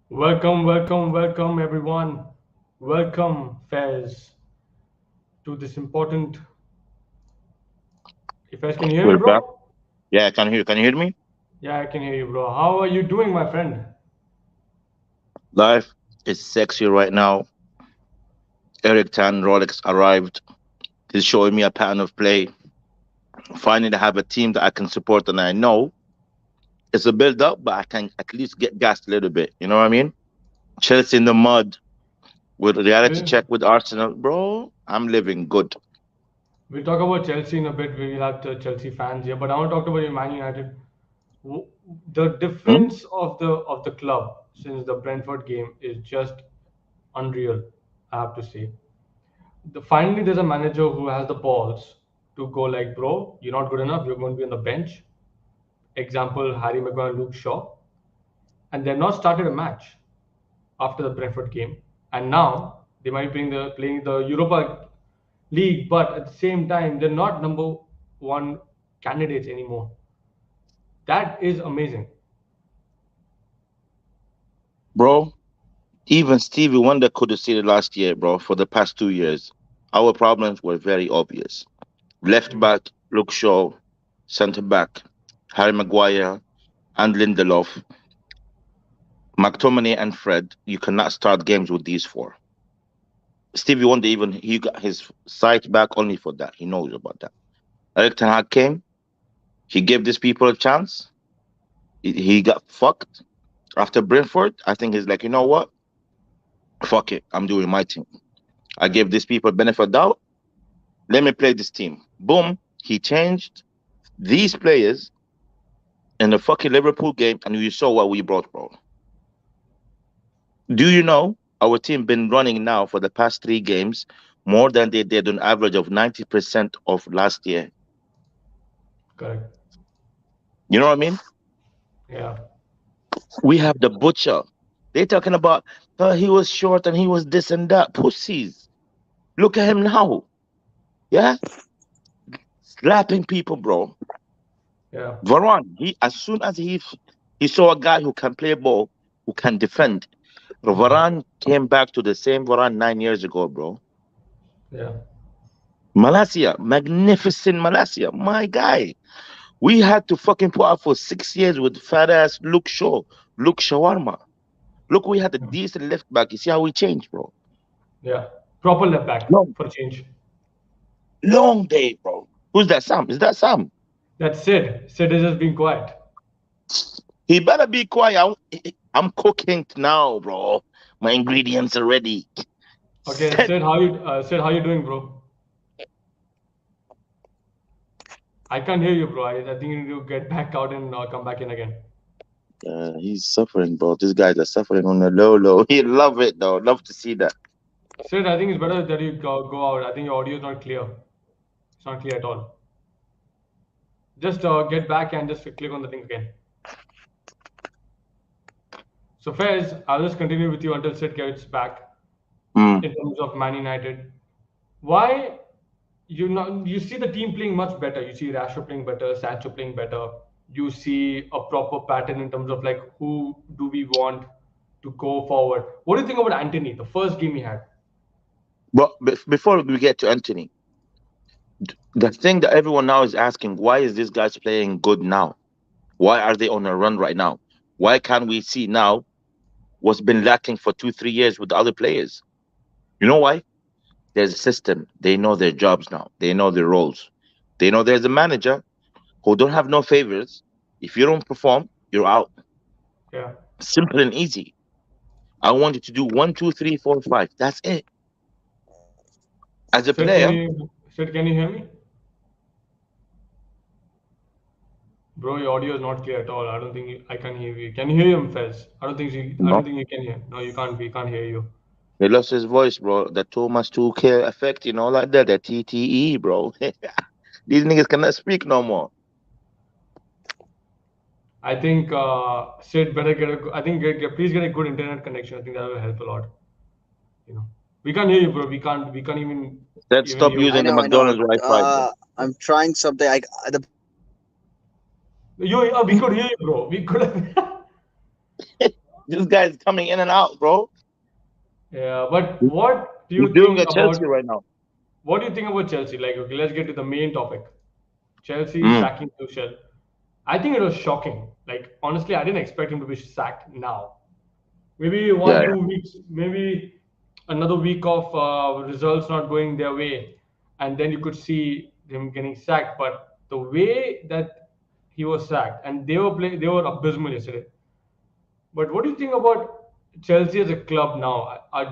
Welcome, everyone. Welcome, Fez, to this important. If Fez, can you hear me, We're back. bro? Yeah, I can hear you. Can you hear me? Yeah, I can hear you, bro. How are you doing, my friend? Life is sexy right now. Eric Tan Rolex arrived. He's showing me a pattern of play. Finally, I have a team that I can support, and I know it's a build up, but I can at least get gassed a little bit. You know what I mean? Chelsea in the mud with reality We'll, check with Arsenal, bro. I'm living good. we'll talk about Chelsea in a bit. We will have the Chelsea fans here, but I want to talk about your Man United. W- The Hmm? difference of the club since the Brentford game is just unreal. I have to say. Finally, there's a manager who has the balls to go like, bro, you're not good enough. You're going to be on the bench. Example, Harry Maguire, Luke Shaw, and they've not started a match after the Brentford game. And now they might be playing the Europa League, but at the same time, they're not number one candidates anymore. That is amazing. Bro, even Stevie Wonder could have seen it last year, bro, for the past 2 years. Our problems were very obvious. Left Mm. back, Luke Shaw. Centre back, Harry Maguire and Lindelof. McTominay and Fred, you cannot start games with these four. Stevie Wonder even he got his sight back only for that. He knows about that. Eric Ten Hag came, he gave these people a chance. He got fucked after Brentford. I think he's like, you know what? Fuck it. I'm doing my thing. I gave these people benefit of doubt. Let me play this team. Boom. He changed these players in the fucking Liverpool game, and you saw what we brought, bro. Do you know our team been running now for the past 3 games more than they did on average of 90% of last year? Correct. You know what I mean? Yeah. We have the butcher. They talking about he was short and he was this and that. Pussies. Look at him now. Yeah, slapping people, bro. Yeah. Varane. He as soon as he saw a guy who can play ball, who can defend. Mm. Varane came back to the same Varane 9 years ago, bro. Yeah. Malasia, magnificent Malasia, my guy. We had to fucking put up for 6 years with fat ass Luke Shaw, Luke Shawarma. Look, we had a Mm. decent left back. You see how we changed, bro? Yeah. Proper left back Long, for change. long day, bro. Who's that, Sam? Is that Sam? That's Sid. Sid is just being quiet. He better be quiet. I'm cooking now, bro. My ingredients are ready. Okay, Set. Sid, how you doing, bro? I can't hear you, bro. I think you need to get back out and come back in again. He's suffering, bro. These guys are suffering on the low, low. He love it, though. Love to see that. Sid, I think it's better that you go out. I think your audio is not clear. It's not clear at all. Just get back and just click on the link again. So, Faiz, I'll just continue with you until Sid gets back Mm. in terms of Man United. Why you see the team playing much better. You see Rashford playing better, Sancho playing better. You see a proper pattern in terms of like who do we want to go forward. What do you think about Anthony, the first game he had? But before we get to Anthony, the thing that everyone now is asking, why is this guys playing good now? Why are they on a run right now? Why can't we see now what's been lacking for 2, 3 years with the other players? You know why? There's a system. They know their jobs now. They know their roles. They know there's a manager who don't have no favors. If you don't perform, you're out. Yeah. Simple and easy. I want you to do one, two, three, four, five. That's it. As a Sid, can player, you Sid, can you hear me? Bro, your audio is not clear at all. I don't think I can hear you. Can you hear him, Fez? I don't no, think you can hear. No, you can't. We can't hear you. he lost his voice, bro. The Thomas Tuchel effect, like that. The TTE, bro. These niggas cannot speak no more. I think Sid better get a. I think please get a good internet connection. I think that will help a lot. You know, we can't hear you, bro. We can't Said even stop hear I using you. the know, I know. McDonald's Wi-Fi, bro. I'm trying something. The We could hear you, bro. We could. This guy is coming in and out, bro. Yeah, but what do He's you doing think a Chelsea about right now. what do you think about Chelsea? Like, okay, let's get to the main topic. Chelsea Mm. sacking Tuchel. I think it was shocking. Like, honestly, I didn't expect him to be sacked now. Maybe Yeah, one, yeah. 2 weeks, maybe another week of results not going their way, and then you could see him getting sacked. But the way that he was sacked, and they were abysmal yesterday. But what do you think about Chelsea as a club now?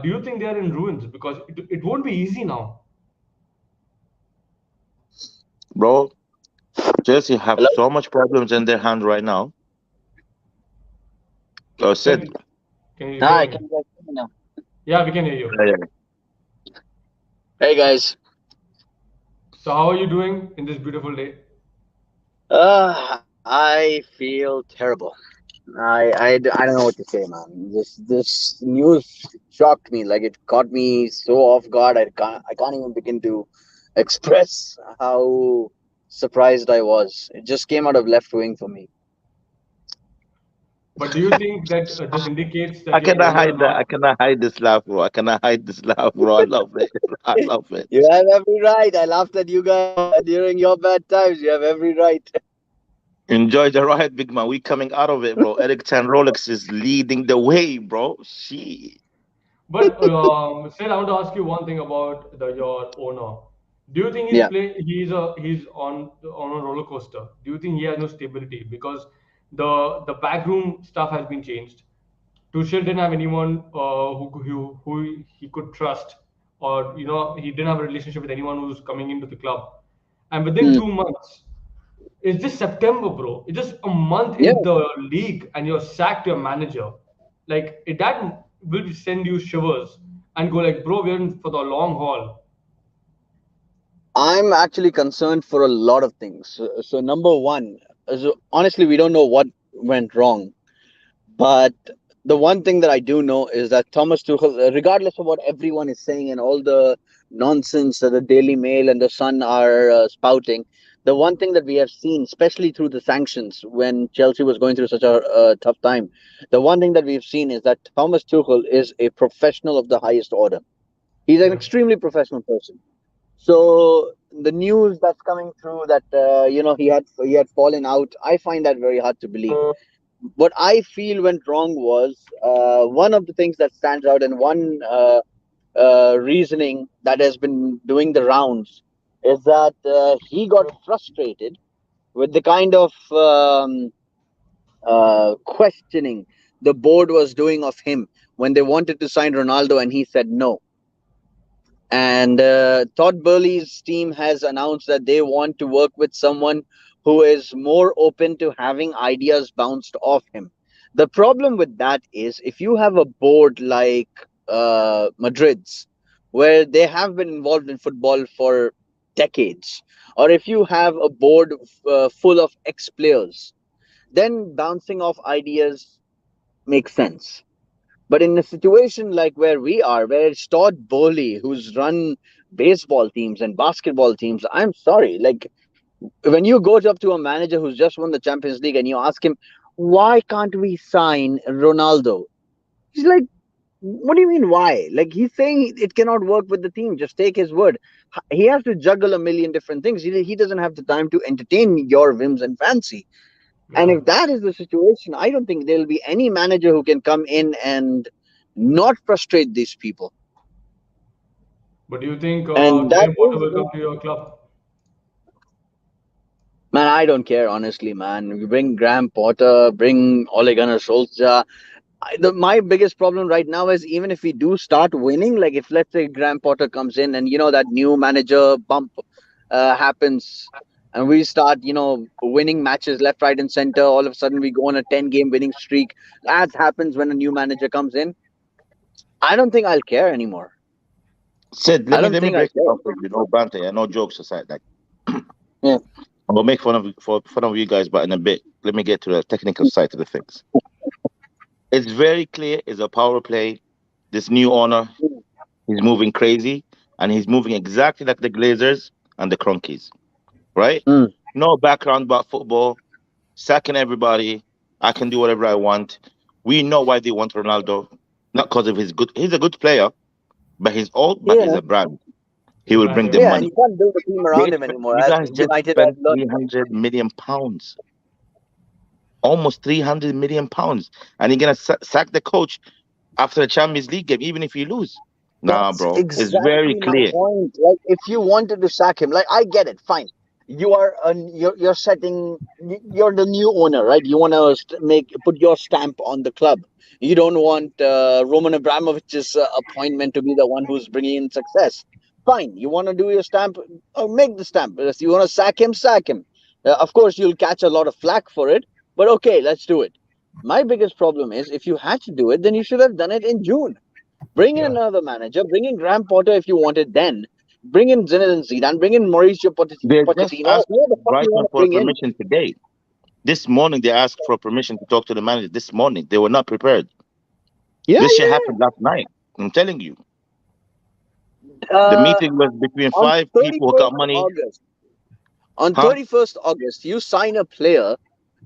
Do you think they are in ruins? Because it won't be easy now. Bro, Chelsea have Hello? so much problems in their hand right now. Can Sid. you can you hear Hi, me? can you guys hear me now? Yeah, we can hear you. Yeah, yeah. Hey guys. So how are you doing in this beautiful day? I feel terrible. I don't know what to say, man. This news shocked me. Like it caught me so off guard. I can't even begin to express how surprised I was. It just came out of left wing for me. But do you think that this indicates I that your cannot owner is hide that. I not? cannot hide this laugh, bro. I cannot hide this laugh, bro. I love it. I love it. You have every right. I laughed at you guys during your bad times. You have every right. Enjoy the ride, big man. We coming out of it, bro. Eric Tan Rolex is leading the way, bro. She. But Sid, I want to ask you one thing about your owner. Do you think Yeah. he's on a roller coaster? Do you think he has no stability because the backroom stuff has been changed? Tuchel didn't have anyone who he could trust, or he didn't have a relationship with anyone who's coming into the club. And within Hmm. 2 months, it's just September, bro. It's just a month Yeah. in the league, and you're sacked your manager. Like that will send you shivers and go like, bro, we're in for the long haul. I'm actually concerned for a lot of things. So number one, so honestly, we don't know what went wrong, but the one thing that I do know is that Thomas Tuchel, regardless of what everyone is saying and all the nonsense that the Daily Mail and the Sun are spouting, the one thing that we have seen, especially through the sanctions when Chelsea was going through such a tough time, the one thing that we've seen is that Thomas Tuchel is a professional of the highest order. He's an Yeah. extremely professional person. So the news that's coming through that he had fallen out, I find that very hard to believe. What I feel went wrong was one of the things that stands out, and one reasoning that has been doing the rounds is that he got frustrated with the kind of questioning the board was doing of him when they wanted to sign Ronaldo, and he said no. And Todd Burley's team has announced that they want to work with someone who is more open to having ideas bounced off him. The problem with that is if you have a board like Madrid's, where they have been involved in football for decades, or if you have a board full of ex players, then bouncing off ideas makes sense. But in a situation like where we are, where it's Todd Bowley who's run baseball teams and basketball teams, I'm sorry. Like when you go up to a manager who's just won the Champions League and you ask him, why can't we sign Ronaldo? He's like, what do you mean why? Like he's saying it cannot work with the team. Just take his word. He has to juggle a million different things. He doesn't have the time to entertain your whims and fancy. And Yeah. if that is the situation, I don't think there'll be any manager who can come in and not frustrate these people. But do you think And that Graham Potter will is, come to your club? man, I don't care, honestly, man. You bring Graham Potter, bring Ole Gunnar Solskjaer. My biggest problem right now is even if we do start winning, like if let's say Graham Potter comes in and that new manager bump happens, and we start winning matches left, right, and center. All of a sudden, we go on a 10-game winning streak. That happens when a new manager comes in. I don't think I'll care anymore. Sid, I don't let me think I'll break it care. down for you. No banter, no jokes aside. Like Yeah. I'm gonna make fun of you guys, but in a bit, let me get to the technical side of the things. It's very clear. It's a power play. This new owner, he's moving crazy, and he's moving exactly like the Glazers and the Cronkies, right? Mm, No background about football, sacking everybody. I can do whatever I want. We know why they want Ronaldo, not because of his good. He's a good player, but he's old, but Yeah, he's a brand. He He's a will brand, bring yeah. them yeah, and you money. can't build a team They around him expect, anymore. you As guys just United have spent learned. 300 million pounds, almost 300 million pounds, and you're gonna sack the coach after a Champions League game, even if you lose. Nah, That's bro, it's very exactly my clear. point. Like, if you wanted to sack him, like, I get it, fine. You're setting. You're the new owner, right? You want to make put your stamp on the club. You don't want Roman Abramovich's appointment to be the one who's bringing in success. Fine, you want to do your stamp, make the stamp. If you want to sack him, sack him. Of course, you'll catch a lot of flack for it, but okay, let's do it. My biggest problem is, if you had to do it, then you should have done it in June. Bring in Yeah. another manager. Bring in Graham Potter if you wanted then. Bring in Zinedine Zidane. Bring in Mauricio They just Pochettino. asked Who the fuck you Brighton want to for bring in? permission today. This morning, they asked for permission to talk to the manager. This morning, they were not prepared. Yeah, This shit yeah. happened last night. I'm telling you. The Uh, meeting was between on five people who 31st got money. August, on Huh? 31st August, you sign a player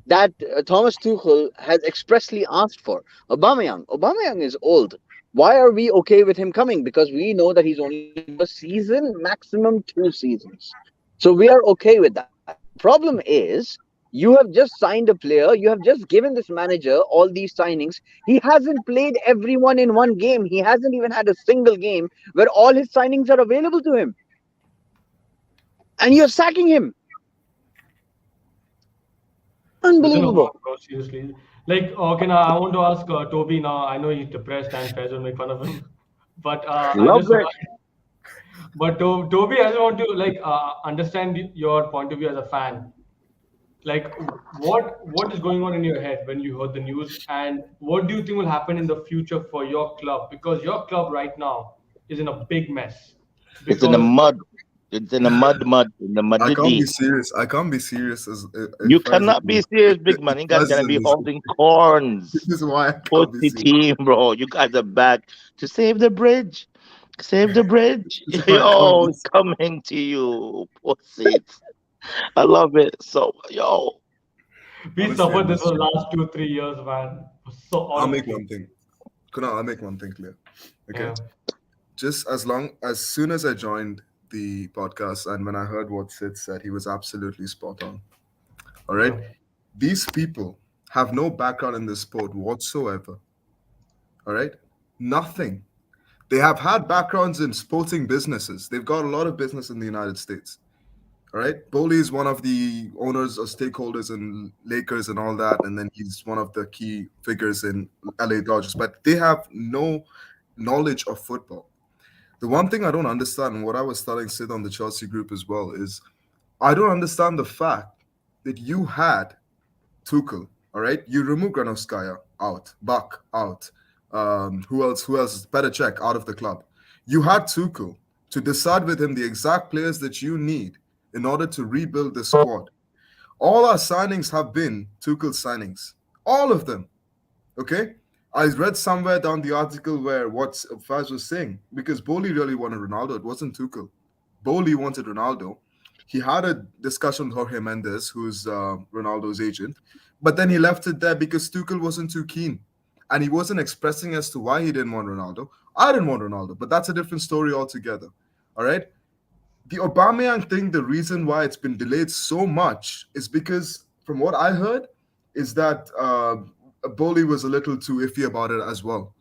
that Thomas Tuchel has expressly asked for. Aubameyang. Aubameyang is old. Why are we okay with him coming? Because we know that he's only going to do a season, maximum 2 seasons. So we are okay with that. The problem is, you have just signed a player, you have just given this manager all these signings. He hasn't played everyone in one game. He hasn't even had a single game where all his signings are available to him. And you're sacking him. Doesn't work, Unbelievable. bro. Seriously. Like, okay, now I want to ask Toby now. I know he's depressed and Fez will make fun of him. But I Love just it. want, but Toby, I just want to like understand your point of view as a fan. Like, what is going on in your head when you heard the news, and what do you think will happen in the future for your club? Because your club right now is in a big mess. It's in the Because mud. It's in the mud, in the I can't be muddy. serious. I can't be serious as You if cannot be serious, big man. You guys Faz is gonna in be this. holding corns. This is why I can't be Pussy serious. team, bro. You guys are back to save the bridge. Save the bridge. This is why I can't Yo, be it's coming to you, pussies. I love it. So, yo, we honestly. suffered this for the last 2 3 years, man. So I'll make honestly, one thing. Kunal, I'll make one thing clear. Okay. yeah, Just as soon as I joined the podcast and when I heard what Sid said, he was absolutely spot on. All right. yeah. These people have no background in this sport whatsoever. All right. Nothing. They have had backgrounds in sporting businesses. They've got a lot of business in the United States. All right. Bowley is one of the owners or stakeholders in Lakers and all that. And then he's one of the key figures in LA Dodgers. But they have no knowledge of football. The one thing I don't understand, and what I was telling Sid on the Chelsea group as well, is I don't understand the fact that you had Tuchel, all right? You remove Granovskaya out, Bach out. Who else? Who else? Petacek out of the club. You had Tuchel to decide with him the exact players that you need in order to rebuild the squad. All our signings have been Tuchel signings, all of them. Okay, I read somewhere down the article where what Faz was saying because Bowley really wanted Ronaldo. It wasn't Tuchel. Bowley wanted Ronaldo. He had a discussion with Jorge Mendes, who's Ronaldo's agent, but then he left it there because Tuchel wasn't too keen, and he wasn't expressing as to why he didn't want Ronaldo. I didn't want Ronaldo, but that's a different story altogether. All right. The Aubameyang thing, the reason why it's been delayed so much is because, from what I heard, is that Bowley was a little too iffy about it as well,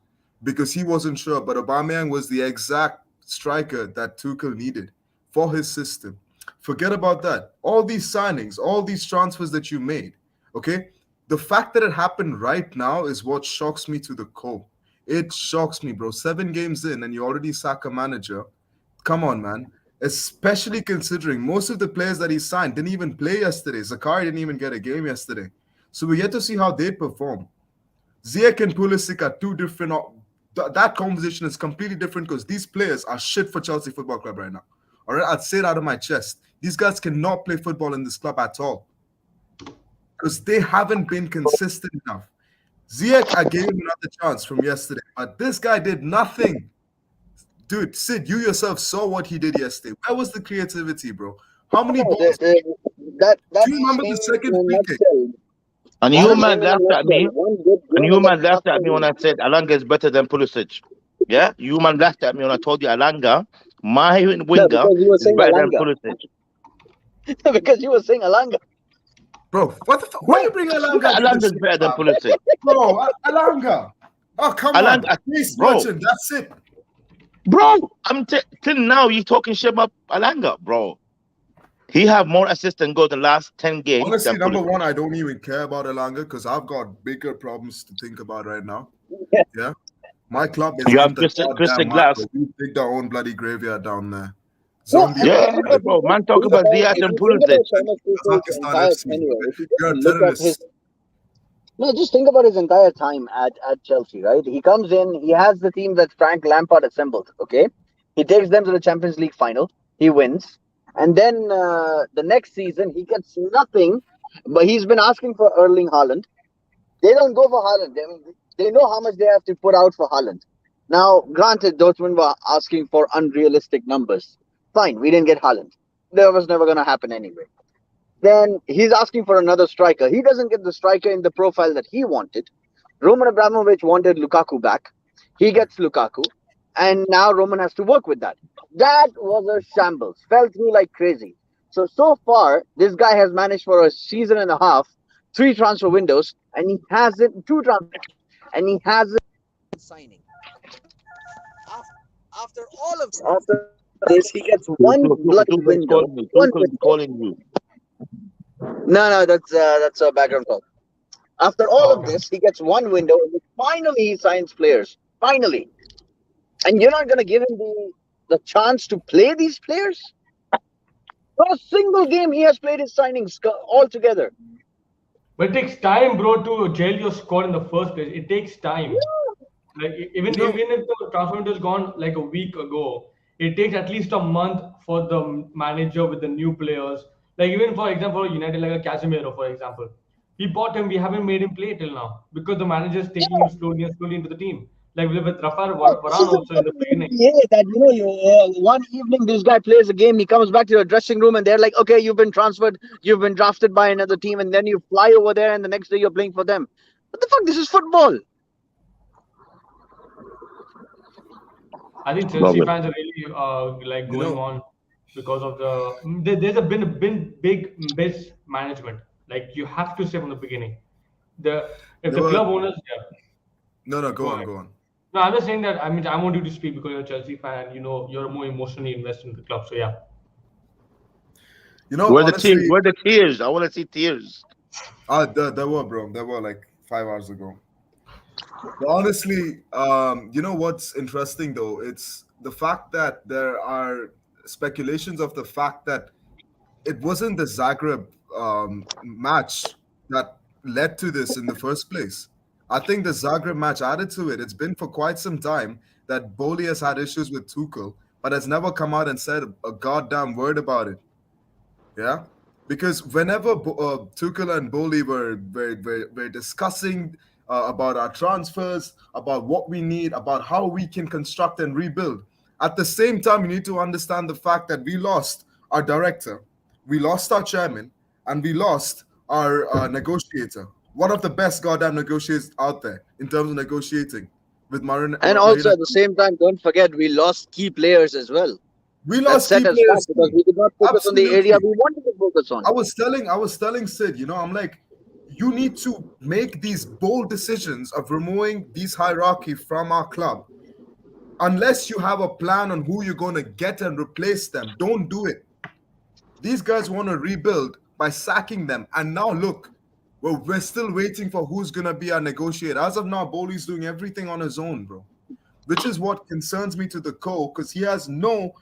because he wasn't sure. But Aubameyang was the exact striker that Tuchel needed for his system. Forget about that. All these signings, all these transfers that you made, okay? The fact that it happened right now is what shocks me to the core. It shocks me, bro. 7 games in, and you already sack a manager. Come on, man. Especially considering most of the players that he signed didn't even play yesterday. Zakari didn't even get a game yesterday. So we get to see how they perform. Ziyech and Pulisic are two different. That conversation is completely different because these players are shit for Chelsea Football Club right now. All right, I'd say it out of my chest. These guys cannot play football in this club at all because they haven't been consistent enough. Ziyech, I gave him another chance from yesterday, but this guy did nothing. Dude, Sid, you yourself saw what he did yesterday. Where was the creativity, bro? How many No, balls? that Do you that's remember the him in second a free kick? nutshell. And you Honestly, man laughed at me. one good And game you man against laughed at me when nothing. I said Alanga is better than Pulisic. Yeah, you man laughed at me when I told you Alanga, my No, winger, because you were is saying better than Alanga. Pulisic. Because you were saying Alanga. Bro, what the fuck? Why you Bro, bring you Alanga got into this Alanga's shit, better than fam? Pulisic. Bro, Alanga. Oh, come on. Alanga, Pace bro, merchant, that's it. bro. Till now you talking shit about Alanga, bro. He have more assists and goals the last 10 games Honestly, than number Pulisic. one, I don't even care about Alanga because I've got bigger problems to think about right now. Yeah. My club is You have in the Crystal goddamn mud, Glass. bro. We dig our own bloody graveyard down there. No, Zambia, Yeah, if you bro. just Man, talk think about about Ziyech if and you think Pulisic. about Thomas Tuchel's Kazakhstan entire FC. tenure, if you You're a just look at his terrorist. no, just think about his entire time at Chelsea, right? He comes in, he has the team that Frank Lampard assembled. Okay, he takes them to the Champions League final, he wins, and then the next season he gets nothing, but he's been asking for Erling Haaland. They don't go for Haaland. They know how much they have to put out for Haaland. Now, granted, Dortmund were asking for unrealistic numbers. Fine, we didn't get Haaland. That was never going to happen anyway. Then he's asking for another striker. He doesn't get the striker in the profile that he wanted. Roman Abramovich wanted Lukaku back. He gets Lukaku. And now Roman has to work with that. That was a shambles. Fell through like crazy. So far, this guy has managed for a season and a half, three transfer windows, and he hasn't, two transfer windows, and he hasn't signing. After all of this, he gets one bloody Tuchel is window. calling you. One Tuchel is window. calling you. No, that's a background call. After all of Okay. this, he gets one window. And finally, he signs players. Finally, and you're not going to give him the chance to play these players. Not a single game he has played his signings altogether. But it takes time, bro, to gel your squad in the first place. It takes time. Like You even know, even if the transfer window is gone like a week ago, it takes at least a month for the manager with the new players. Like even for example, United, like a Casemiro, for example, we bought him. We haven't made him play till now because the manager is taking him slowly and slowly into the team. Like with Rafael No, this Varane is the also in the problem with beginning. NBA that one evening this guy plays a game, he comes back to your dressing room and they're like, okay, you've been transferred, you've been drafted by another team, and then you fly over there and the next day you're playing for them. What the fuck? This is football. I think Chelsea Love it. fans are really like you going know, on because of there's been big mismanagement. Like you have to say from the beginning, the if there the were club owners, yeah, no, go go on, ahead. go on. No, I'm just saying that. I mean, I want you to speak because you're a Chelsea fan. You know, you're more emotionally invested in the club. So yeah, Where the tears? Honestly, Where the tears? I want to see tears. there were, bro. There were like 5 hours ago. But honestly, you know what's interesting though? It's the fact that there are speculations of the fact that it wasn't the Zagreb match that led to this in the first place. I think the Zagreb match added to it. It's been for quite some time that Boli has had issues with Tuchel, but has never come out and said a goddamn word about it. Yeah, because whenever Tuchel and Boli were discussing about our transfers, about what we need, about how we can construct and rebuild, at the same time, you need to understand the fact that we lost our director, we lost our chairman, and we lost our negotiator. One of the best goddamn negotiators out there in terms of negotiating with And also Marina. at the same time, don't forget we lost key players as well. We That lost set key us back players because too. we did not focus on the area Absolutely. we wanted to focus on. I was telling Sid, I'm like, you need to make these bold decisions of removing these hierarchy from our club. Unless you have a plan on who you're going to get and replace them, don't do it. These guys want to rebuild by sacking them. And now look, well, we're still waiting for who's going to be our negotiator. As of now, Boli's doing everything on his own, bro. Which is what concerns me to the core because he has no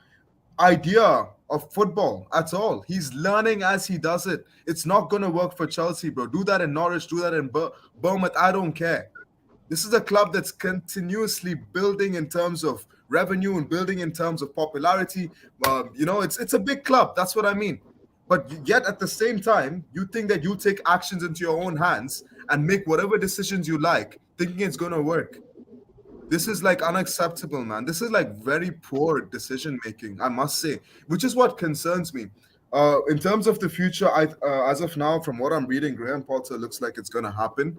idea of football at all. He's learning as he does it. It's not going to work for Chelsea, bro. Do that in Norwich, do that in Bournemouth. I don't care. This is a club that's continuously building in terms of revenue and building in terms of popularity. It's a big club. That's what I mean. But yet at the same time, you think that you take actions into your own hands and make whatever decisions you like, thinking it's going to work. This is like unacceptable, man. This is like very poor decision making, I must say, which is what concerns me. In terms of the future, as of now, from what I'm reading, Graham Potter looks like it's going to happen.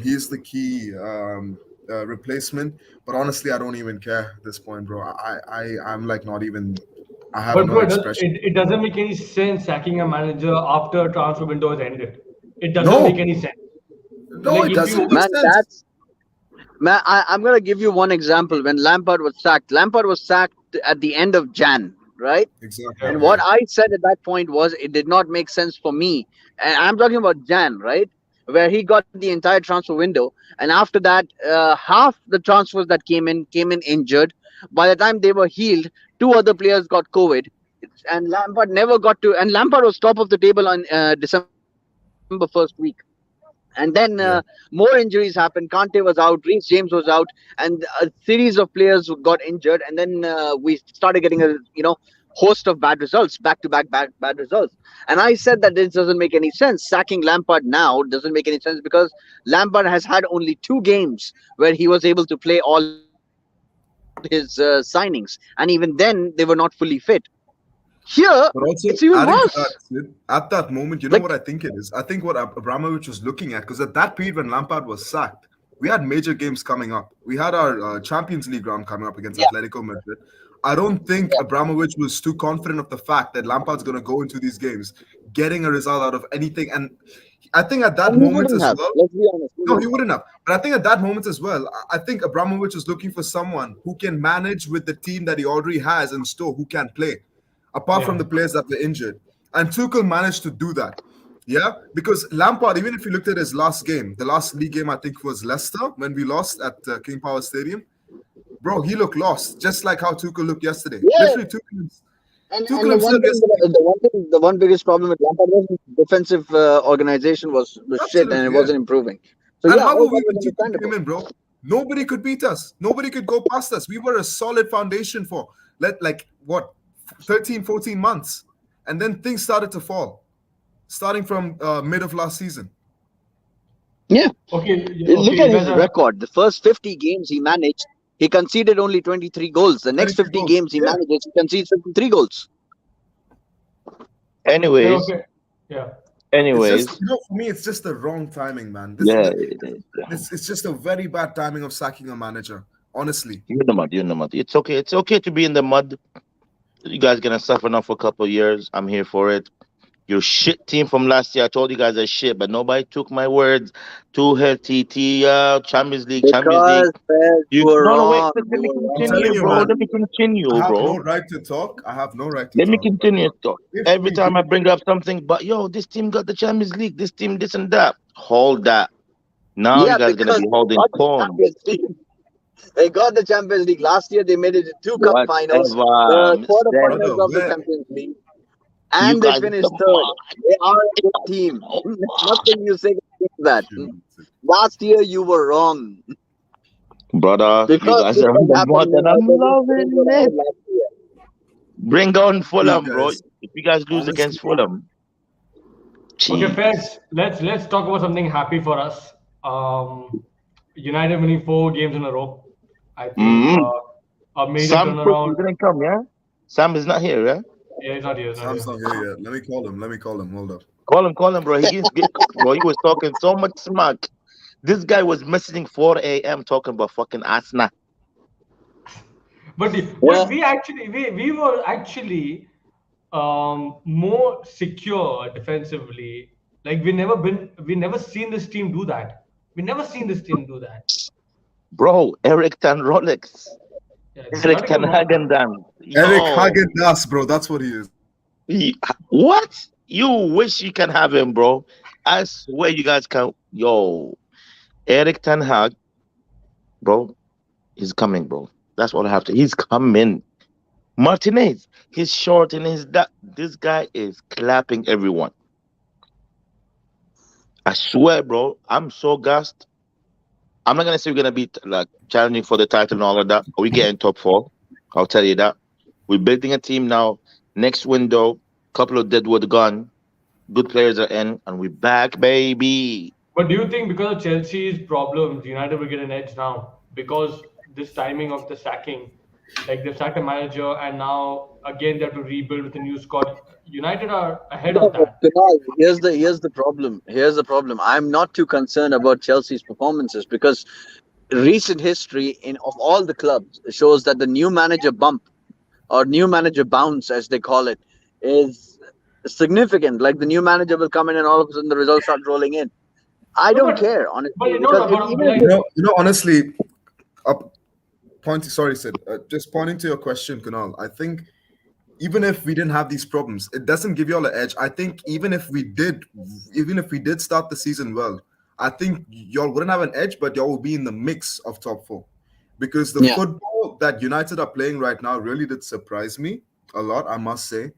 He's the key replacement, but honestly, I don't even care at this point, bro. I'm like not even. I have But no bro, expression. it doesn't make any sense sacking a manager after a transfer window has ended. It doesn't make No, any sense. no, Like it if doesn't you make Man, sense. that's man. I'm gonna give you one example. When Lampard was sacked, Lampard was sacked at the end of Jan, right? Exactly. yeah, And Yeah. what I said at that point was it did not make sense for me. And I'm talking about Jan, right? Where he got the entire transfer window. And after that, half the transfers that came in injured. By the time they were healed, two other players got COVID. And Lampard never got to. And Lampard was top of the table on December 1st week. And then Yeah. more injuries happened. Kante was out, Reece James was out, and a series of players got injured. And then we started getting a host of bad results, bad results. And I said that this doesn't make any sense. Sacking Lampard now doesn't make any sense because Lampard has had only 2 games where he was able to play all his signings, and even then they were not fully fit. Here, it's But even also worse. adding to that, Sid, at that moment, you Like, know what I think it is? I think what Abramovich was looking at, because at that period when Lampard was sacked, we had major games coming up. We had our Champions League round coming up against yeah, Atletico Madrid. I don't think yeah. Abramovich was too confident of the fact that Lampard's going to go into these games getting a result out of anything. And I think at that And he moment wouldn't as have. well, Let's be honest, he no, he wouldn't. wouldn't have. But I think at that moment as well, I think Abramovich is looking for someone who can manage with the team that he already has in store, who can play, apart from yeah. the players that were injured. And Tuchel managed to do that. Yeah, because Lampard, even if you looked at his last game, the last league game I think was Leicester when we lost at King Power Stadium. Bro, he looked lost, just like how Tuchel looked yesterday. Yeah, Literally, and Tuchel the one himself thing, yesterday. the one biggest problem with Lampard was his defensive organization was shit, and it Absolutely, yeah. wasn't improving. So And yeah, how all were we that was when Tuchel came understandable. in, bro? Nobody could beat us. Nobody could go past us. We were a solid foundation for like what 13, 14 months. And then things started to fall, starting from mid of last season. Yeah, Okay, look at you guys his are record. The first 50 games he managed, he conceded only 23 goals. The next 23 50 goals. games he Yeah. manages, he concedes 53 goals. yeah, Anyways, okay, yeah. It's just, anyways, for me, it's just the wrong timing, man. yeah, It's just a very bad timing of sacking a manager, honestly. you're in the mud. You're in the mud. It's okay. It's okay to be in the mud. You guys gonna suffer now for a couple of years. I'm here for it. Your shit team from last year, I told you guys are shit, but nobody took my words. Tuchel, TT, Champions League. Because Fez, You you were no, no, wait. wrong. Let You me were I'm telling continue, you, wrong. bro. man, Let me I continue, have no bro. right to talk. I have no right to Let me talk. But continue. So if every we time I do, bring up something, but yo, this team got the Champions League. This team, this and that. Hold that. Now you Yeah, guys gonna because be holding they got the corn. Champions League. They got the Champions League last year. They made it to 2 cup finals, Whatever, the Mister. quarterfinals brother, of the where Champions League, You and they guys, finished come third. on, They are a good team. There's nothing you say against that. shoot, Last year you were wrong brother. You because guys this are on was the mud, happening. and I'm This is what loving it. happened last year. Bring on you Fulham, bro. guys, If you guys lose honestly, against Fulham, Okay, jeez. Feds, let's talk about something happy for us. United winning 4 games in a row. I think Mm-hmm. a major Sam Cookie turnaround. didn't come, yeah. Sam is not here, yeah. Yeah, he's not here. He's not Sam's here. not here yet. Let me call him. Let me call him. Hold up. Call him, bro. He didn't get, bro. He was talking so much smack. This guy was messaging 4 a.m. talking about fucking Asna. But Yeah, we were actually more secure defensively. Like we never seen this team do that. We never seen this team do that. Bro, Eric Tan Rolex. Yeah, Eric not Tan even Rolex. Hagendan. Eric Yo. Hagen-Dazs, bro. That's what he is. He- what? You wish you can have him, bro. I swear you guys can. Yo. Eric Tan Hag, bro, he's coming, bro. That's all I have to. He's coming. Martinez, he's short and he's that. This guy is clapping everyone. I swear, bro. I'm so gassed. I'm not gonna say we're gonna be like challenging for the title and all of that. We get in top four. I'll tell you that. We're building a team now. Next window, couple of deadwood gone. Good players are in, and we're back, baby. But do you think because of Chelsea's problems, United will get an edge now? Because this timing of the sacking. Like they've sacked a manager, and now again they have to rebuild with a new squad. United are ahead No, of but that. Kunal, here's the problem. Here's the problem. I'm not too concerned about Chelsea's performances because recent history in of all the clubs shows that the new manager bump or new manager bounce, as they call it, is significant. Like the new manager will come in and all of a sudden the results start rolling in. I No, don't care honestly no, because no, if but even if like, Honestly, up pointing. Sorry, Sid. Just pointing to your question, Kunal. I think even if we didn't have these problems, it doesn't give you all an edge. I think even if we did start the season well, I think y'all wouldn't have an edge, but y'all will be in the mix of top four. Because the yeah football that United are playing right now really did surprise me a lot, I must say.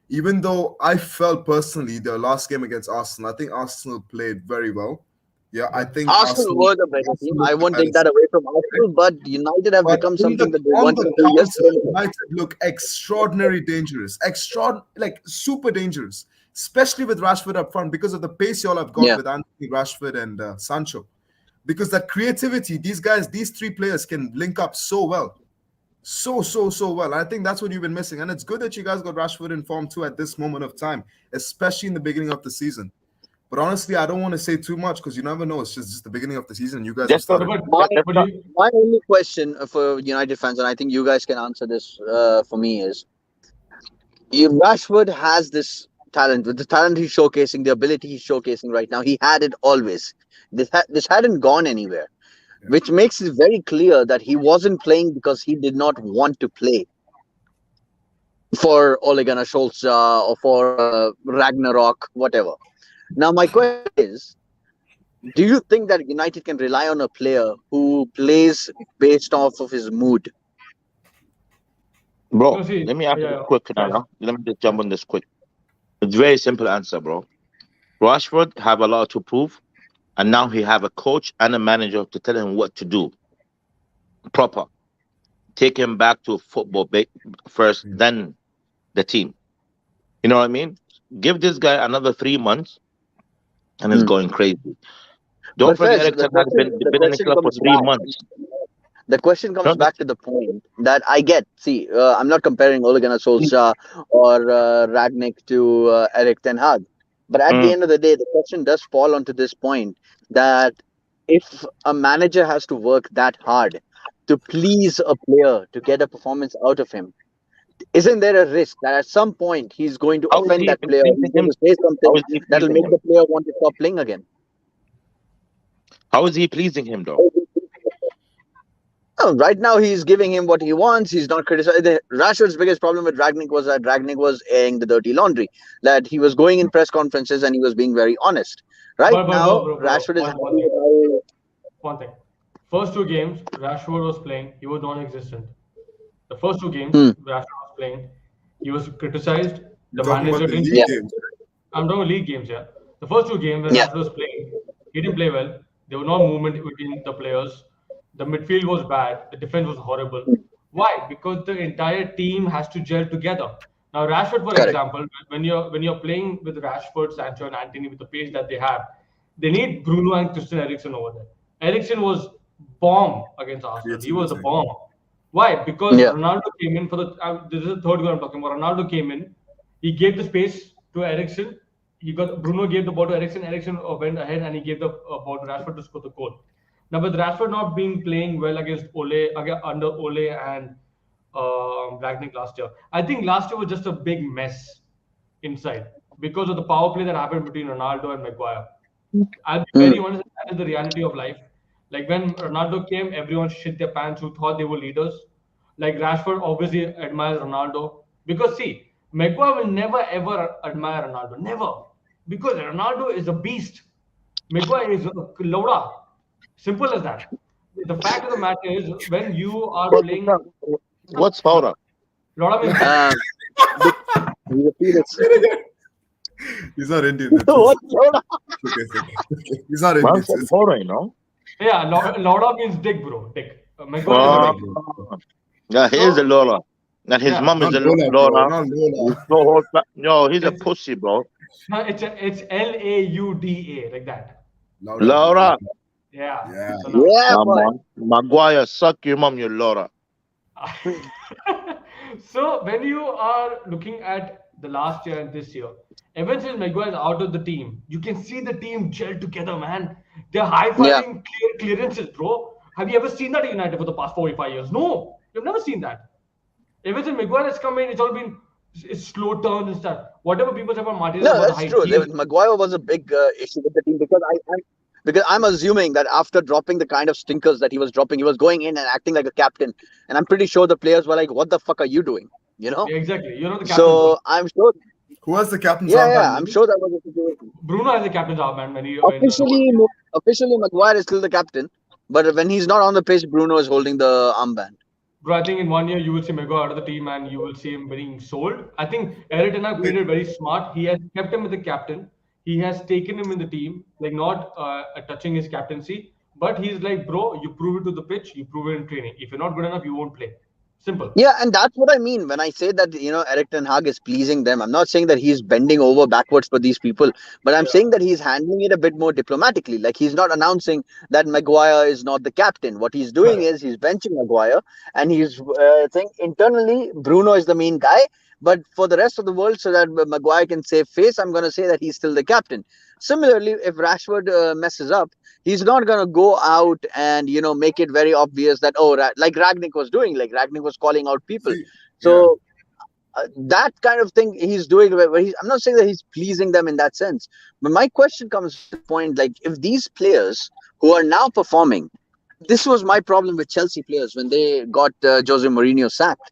Even though I felt personally their last game against Arsenal, I think Arsenal played very well. Yeah, I yeah. think Arsenal were the better team. Arsenal I looked the won't better take that side. away from Arsenal, but United have But become something that they on wanted the to be counter, yesterday. United look extraordinary dangerous, like super dangerous, especially with Rashford up front because of the pace y'all have got Yeah. with Anthony Rashford and Sancho. Because that creativity, these three players can link up so well, so well. I think that's what you've been missing, and it's good that you guys got Rashford in form too at this moment of time, especially in the beginning of the season. But honestly, I don't want to say too much because you never know. It's just the beginning of the season, and you guys have Just No, not, started. but My just but not. you, my only question for United fans, and I think you guys can answer this for me, is Rashford has this talent. With the talent he's showcasing, the ability he's showcasing right now, he had it always. This hadn't gone anywhere, Yeah. which makes it very clear that he wasn't playing because he did not want to play for Ole Gunnar Solskjaer or for Ragnarok, whatever. Now, my question is, do you think that United can rely on a player who plays based off of his mood? no, Bro, see, let me ask you yeah, this yeah, quick sorry, now. Let me just yeah. jump on this quick. It's very simple answer, bro. Rashford have a lot to prove, and now he have a coach and a manager to tell him what to do. Proper. Take him back to football first, Yeah. then the team. You know what I mean? Give this guy another 3 months, and it's Hmm. going crazy. Don't But forget, Fez, Eric Ten Hag the been in the question club for comes three back. months. The question comes Don't back to the point that I get. See, I'm not comparing Ole Gunnar Solskjaer or Ragnick to Eric Ten Hag, but at the Mm. end of the day, the question does fall onto this point that if a manager has to work that hard to please a player to get a performance out of him, isn't there a risk that at some point he's going to How is offend he that even player? pleasing He's going him? to say How something is he that'll pleasing make him? the player want to stop playing again. How is he pleasing him though? No, right now he's giving him what he wants. He's not criticizing. Rashford's biggest problem with Ragnick was that Ragnick was airing the dirty laundry. That he was going in press conferences and he was being very honest. Right now, Bro, Rashford is happy one thing, with how. one thing. First two games, Rashford was playing. He was non-existent. The first two games, Hmm, Rashford was playing. He was criticized. You're The talking about manager the didn't. yeah, league games. I'm talking league games, yeah. The first two games when yeah, Rashford was playing, he didn't play well. There was no movement between the players. The midfield was bad. The defense was horrible. Why? Because the entire team has to gel together. Now, Rashford, for correct. example, when you're playing with Rashford, Sancho, and Anthony with the pace that they need Bruno and Christian Eriksen over there. Eriksen was bomb against Arsenal. He was a Creativity. bomb. Why? Because Yeah, Ronaldo came in for the. This is the third goal I'm talking about. Ronaldo came in. He gave the space to Eriksen. He got Bruno gave the ball to Eriksen. Eriksen went ahead and he gave the ball to Rashford to score the goal. Now, with Rashford not being playing well against under Ole and Ragnick last year, I think last year was just a big mess inside because of the power play that happened between Ronaldo and Maguire. I'll be hmm, very honest, that is the reality of life. Like when Ronaldo came, everyone shit their pants who thought they were leaders. Like Rashford obviously admires Ronaldo. Because see, Maguire will never ever admire Ronaldo. Never. Because Ronaldo is a beast. Maguire is a Loda. Simple as that. The fact of the matter is when you are What's playing up? What's Laura? Loda means big. um, the, the Felix. He's not Indian. What? Soda? Okay, it's okay. He's not Indian. Man said It's Laura, you know. Yeah, Loda means dick, bro. Dick. Maguire is a Lola, Uh, big. bro. yeah, here's the So Laura. And his yeah, mom is Not the Lola, bro. Laura. Not He's Lola. so hot. Yo, he's a it's pussy, bro. no, it's Lauda like that. Laura, bro. Laura. Yeah. Yeah. So now, Yeah, Come boy. on. Maguire, suck your mom, you Laura. So when you are looking at the last year and this year, ever since Maguire is out of the team, you can see the team gel together, man. They're Yeah. high-fiving clearances, bro. Have you ever seen that at United for the past 4 or 5 years? No, you've never seen that. Ever since Maguire has come in, it's all been it's slow turns and stuff. Whatever people say about Martinez No, about the that's height, true. Maguire was a big issue with the team because I'm assuming that after dropping the kind of stinkers that he was dropping, he was going in and acting like a captain, and I'm pretty sure the players were like, "What the fuck are you doing?" You know. yeah, exactly. You know the captain's So arm. I'm sure. Who has the captain's Yeah, yeah, armband, I'm Mini? sure that was the situation. Bruno has the captain's arm, man. When he when the whole Officially, officially, Maguire is still the captain, but when he's not on the pitch, Bruno is holding the armband. Bro, I think in 1 year you will see Maguire out of the team and you will see him being sold. I think Eric Ten Hag played Wait, it very smart. He has kept him as the captain. He has taken him in the team, like not touching his captaincy, but he's like, bro, you prove it to the pitch, you prove it in training. If you're not good enough, you won't play. Simple. Yeah, and that's what I mean when I say that Eric Ten Hag is pleasing them. I'm not saying that he's bending over backwards for these people, but I'm Yeah. saying that he's handling it a bit more diplomatically. Like he's not announcing that Maguire is not the captain. What he's doing Correct. is he's benching Maguire, and he's saying internally Bruno is the main guy. But for the rest of the world, so that Maguire can save face, I'm going to say that he's still the captain. Similarly, if Rashford messes up, he's not going to go out and make it very obvious that like Ragnick was doing, like Ragnick was calling out people. see, yeah. So that kind of thing he's doing I'm not saying that he's pleasing them in that sense, but my question comes to the point, like if these players who are now performing, this was my problem with Chelsea players when they got Jose Mourinho sacked.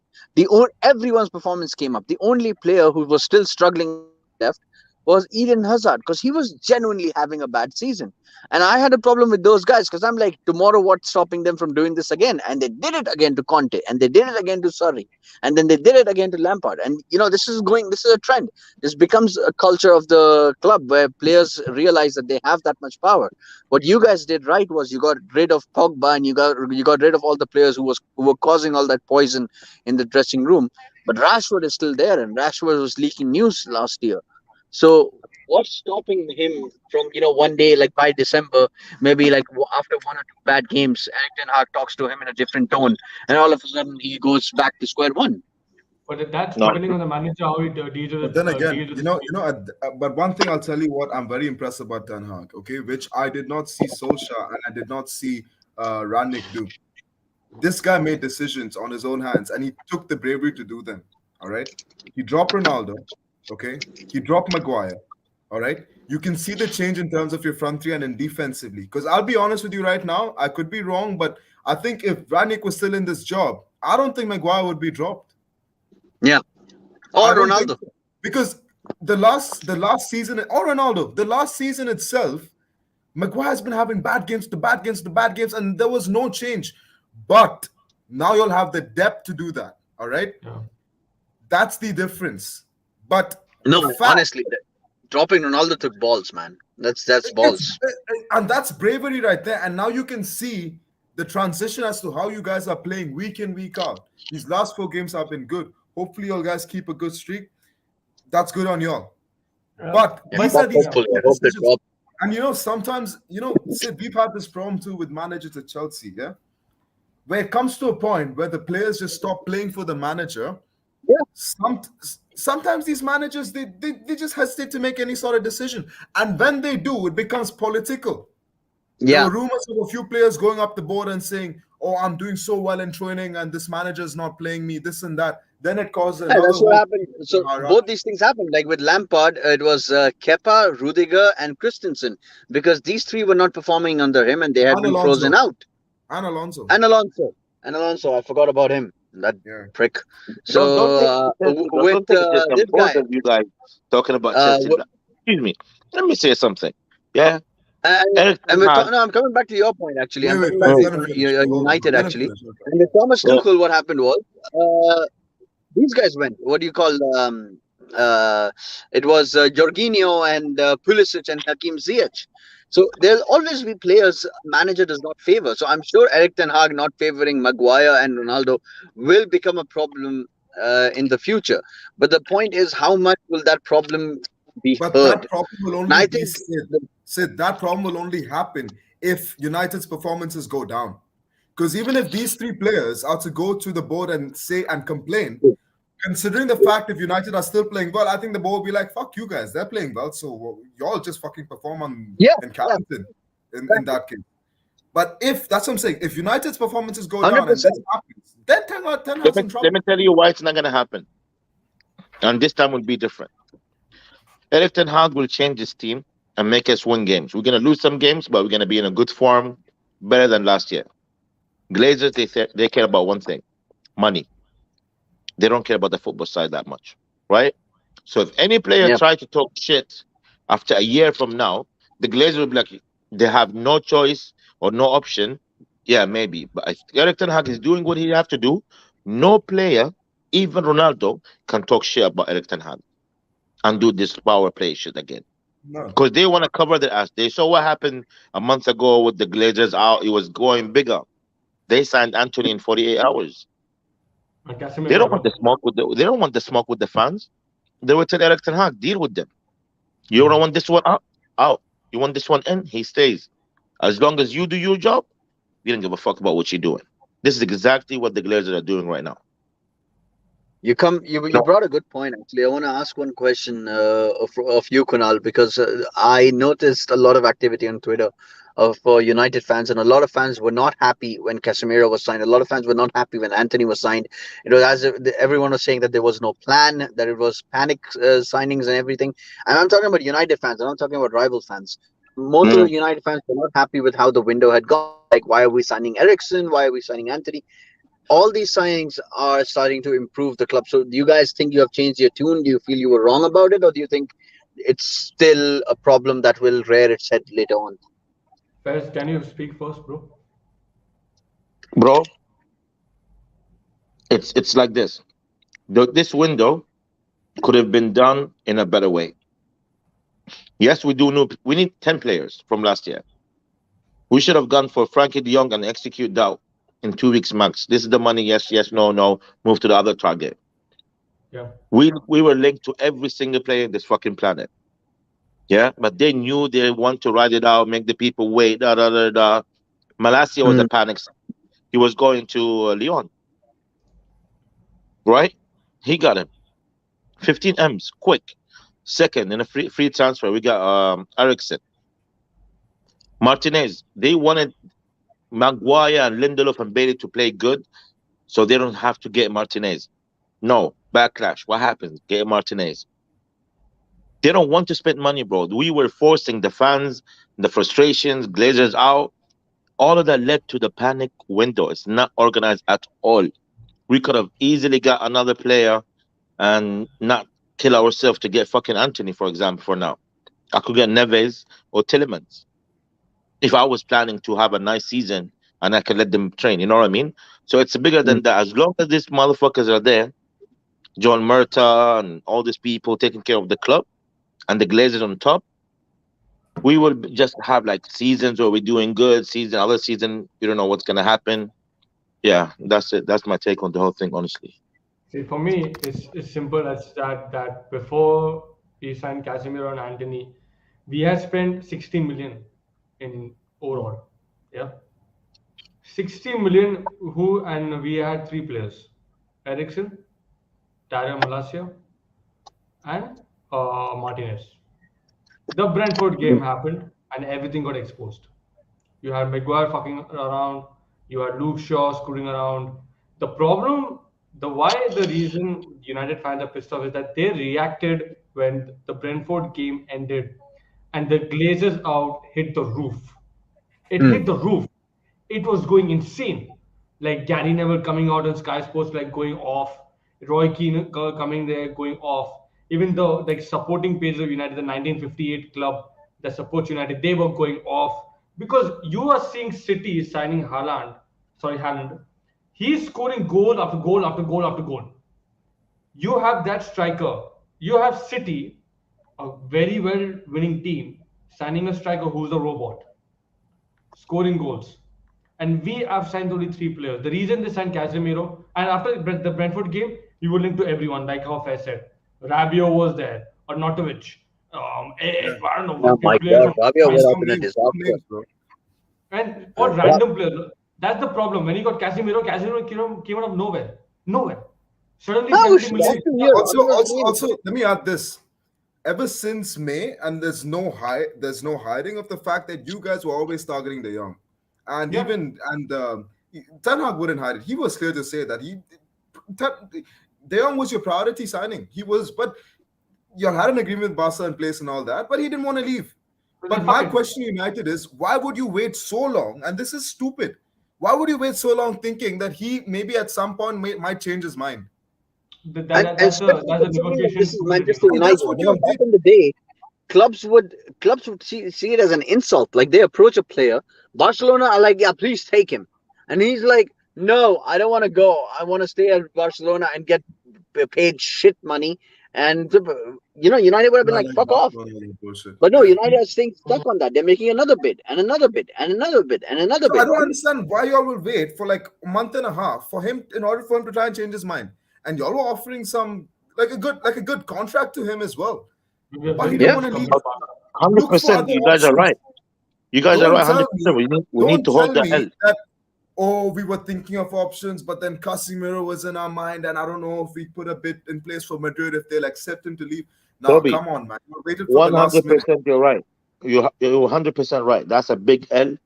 Everyone's performance came up. The only player who was still struggling on the right left was Eden Hazard, because he was genuinely having a bad season. And I had a problem with those guys because I'm like, tomorrow what's stopping them from doing this again? And they did it again to Conte, and they did it again to Surrey, and then they did it again to Lampard. And this is a trend. This becomes a culture of the club where players realize that they have that much power. What you guys did right was you got rid of Pogba, and you got rid of all the players who were causing all that poison in the dressing room. But Rashford is still there, and Rashford was leaking news last year. So what's stopping him from one day, like by December, maybe like after one or two bad games, Eric Ten Hag talks to him in a different tone, and all of a sudden he goes back to square one. But that's No, depending on the manager how he But then again, deals with the situation. but one thing I'll tell you what I'm very impressed about Ten Hag, okay, which I did not see Solskjaer and I did not see Rannick do. This guy made decisions on his own hands and he took the bravery to do them. All right. He dropped Ronaldo. Okay. He dropped Maguire. All right. You can see the change in terms of your front three and in defensively. Because I'll be honest with you right now, I could be wrong, but I think if Rannick was still in this job, I don't think Maguire would be dropped. Yeah. I Or don't think Ronaldo. so. Because the last season or Ronaldo, the last season itself, Maguire's been having bad games to bad games to bad games, and there was no change. But now you'll have the depth to do that. All right. Yeah. That's the difference. But No, the fact honestly, dropping Ronaldo took balls, man. That's it's balls. and that's bravery right there. And now you can see the transition as to how you guys are playing week in, week out. These last 4 games have been good. Hopefully, you guys keep a good streak. That's good on y'all. Yeah. But Yeah, these are these hopefully, I hope they decisions. drop. And sometimes, Sid, we've had this problem too with managers at Chelsea, yeah? Where it comes to a point where the players just stop playing for the manager. Yeah. Sometimes these managers, they just hesitate to make any sort of decision. And when they do, it becomes political. There Yeah. were rumors of a few players going up the board and saying, "Oh, I'm doing so well in training, and this manager is not playing me, this and that." Then it caused Yeah, another that's what whole happened. So both these things happened. Like with Lampard, it was Kepa, Rudiger, and Christensen, because these three were not performing under him, and they had and been frozen Alonso. out. And Alonso. And Alonso, I forgot about him. That Yeah. prick. don't take So it personal. with Don't take it personal. this Both guy, of you guys talking about uh, Chelsea. Excuse me. Let me say something. Yeah, Eric and Ten Hag. no, I'm coming back to your point. Actually, I'm Wait, coming back please Wait, let him to finish. Hold on. United. Let him Actually, finish. Okay. and with Thomas well, Tuchel, what happened was these guys went. What do you call? It was Jorginho and Pulisic and Hakim Ziyech. So there'll always be players manager does not favor. So I'm sure Eric Ten Hag not favoring Maguire and Ronaldo will become a problem in the future. But the point is, how much will that problem be But heard? that problem will And I only be think Sid. Sid, that problem will only happen if United's performances go down. Because even if these three players are to go to the board and say and complain, considering the fact if United are still playing well, I think the board will be like, "Fuck you guys, they're playing well, so y'all just fucking perform on Yeah, in yeah, Carrington." In exactly. that case, but if that's what I'm saying, if United's performances go down and this 100%. happens, then Ten Let Hag's me in let trouble. me tell you why it's not gonna happen, and this time will be different. Erik Ten Hag will change his team and make us win games. We're gonna lose some games, but we're gonna be in a good form, better than last year. Glazers, they care about one thing: money. They don't care about the football side that much, right? So if any player Yeah. try to talk shit after a year from now, the Glazers will be like, they have no choice or no option. Yeah, maybe. But if Erik Ten Hag is doing what he have to do, no player, even Ronaldo, can talk shit about Erik Ten Hag and do this power play shit again. No, Because they want to cover their ass. They saw what happened a month ago with the Glazers out. It was going bigger. They signed Anthony in 48 hours. And They Casemiro, don't want the bro. smoke with they don't want the smoke with the fans. They will tell Erik Ten Hag, deal with them. You don't want this one out, out. You want this one in, he stays. As long as you do your job, we don't give a fuck about what you're doing. This is exactly what the Glazers are doing right now. You No. brought a good point. Actually, I want to ask one question of you, Kunal, because I noticed a lot of activity on Twitter of United fans, and a lot of fans were not happy when Casemiro was signed. A lot of fans were not happy when Anthony was signed. It was as if everyone was saying that there was no plan, that it was panic signings and everything. And I'm talking about United fans. I'm not talking about rival fans. Most of Mm. the United fans were not happy with how the window had gone. Like, why are we signing Ericsson? Why are we signing Anthony? All these signings are starting to improve the club. So, do you guys think you have changed your tune? Do you feel you were wrong about it, or do you think it's still a problem that will rear its head later on? Faiz, can you speak first, bro? Bro, it's like this. This window could have been done in a better way. Yes, we need 10 players from last year. We should have gone for Frankie de Jong and execute that in 2 weeks max. This is the money, yes, yes, no, no. Move to the other target. Yeah. We were linked to every single player in this fucking planet. Yeah, but they knew they want to ride it out, make the people wait. Da da da da. Malasia was a Mm, panic. He was going to Lyon, right? He got him 15 M's quick. Second in a free transfer, we got Ericsson, Martinez. They wanted Maguire and Lindelof and Bailey to play good, so they don't have to get Martinez. No backlash. What happens? Get Martinez. They don't want to spend money, bro. We were forcing the fans, the frustrations, Glazers out. All of that led to the panic window. It's not organized at all. We could have easily got another player and not kill ourselves to get fucking Anthony, for example, for now. I could get Neves or Tillemans if I was planning to have a nice season and I could let them train. You know what I mean? So it's bigger mm. than that. As long as these motherfuckers are there, John Murta and all these people taking care of the club and the Glazers on top, we will just have like seasons where we're doing good, season, other season, you don't know what's gonna happen. Yeah, that's it. That's my take on the whole thing, honestly. See, for me, it's simple as that before we signed Casemiro and Anthony, we had spent 60 million in overall. Yeah. 60 million who and we had three players. Ericsson, Dario Malacia, and Martinez. The Brentford game happened and everything got exposed. You had Maguire fucking around. You had Luke Shaw screwing around. The problem, the reason United fans are pissed off is that they reacted when the Brentford game ended and the Glazers out hit the roof. It Mm. hit the roof. It was going insane. Like Gary Neville coming out on Sky Sports, like going off. Roy Keane coming there, going off. Even though like supporting pages of United, the 1958 club that supports United, they were going off because you are seeing City signing Haaland. He's scoring goal after goal after goal after goal. You have that striker. You have City, a very well winning team, signing a striker who's a robot scoring goals. And we have signed only three players. The reason they signed Casemiro, and after the Brentford game, we were linked to everyone, like how Fair said. Rabiot was there, or Arnautovic. yeah, I don't know Oh what my player God, from Rabia name would France. have some been a names, some disaster. names, bro. And Yeah, what Ra- random players? That's the problem. When he got Casemiro, Casemiro came out of nowhere. Nowhere. Suddenly I was 70 shocked million. to hear. Also, I was also, like, also, let me add this. Ever since May, and there's no hiding of the fact that you guys were always targeting the young, and Yeah. even and Ten Hag wouldn't hide it. He was clear to say that De Jong was your priority signing. He was, but you had an agreement with Barca in place and all that, but he didn't want to leave. So But then my fuck it. question to United is, why would you wait so long? And this is stupid. Why would you wait so long thinking that he maybe at some point might change his mind? and especially That's a considering that this negotiation is tool that you Manchester have. And that's United. what You know, you back did. in the day, clubs would see it as an insult. Like they approach a player. Barcelona are like, yeah, please take him, and he's like, no, I don't want to go. I want to stay at Barcelona and get paid shit money. And United would have been No, like, no, fuck off. Barcelona was bullshit. But no, Yeah. United are staying stuck on that. They're making another bid and another bid and another bid and another So I bid. don't understand why y'all will wait for like a month and a half for him in order for him to try and change his mind. And y'all were offering some like a good contract to him as well. We are But he very didn't Yeah. good want to from leave. the Barca. 100%. Look for You other guys are right. options. You guys are right. Don't tell 100%. me, We need don't to hold tell the me L. that oh we were thinking of options, but then Casemiro was in our mind, and I don't know if we put a bid in place for Madrid if they'll accept him to leave. Now, Toby, come on, man. You waited for the last minute. 100% you're right. You're 100% right. That's a big L.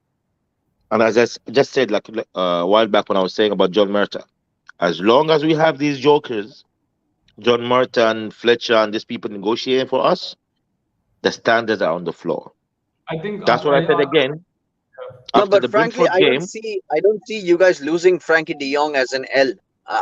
And as I just said, like a while back when I was saying about John Murta, as long as we have these jokers, John Murta and Fletcher and these people negotiating for us, the standards are on the floor. I think That's what I said again No, after but the frankly, Brentford game. I don't see you guys losing Frankie De Jong as an L.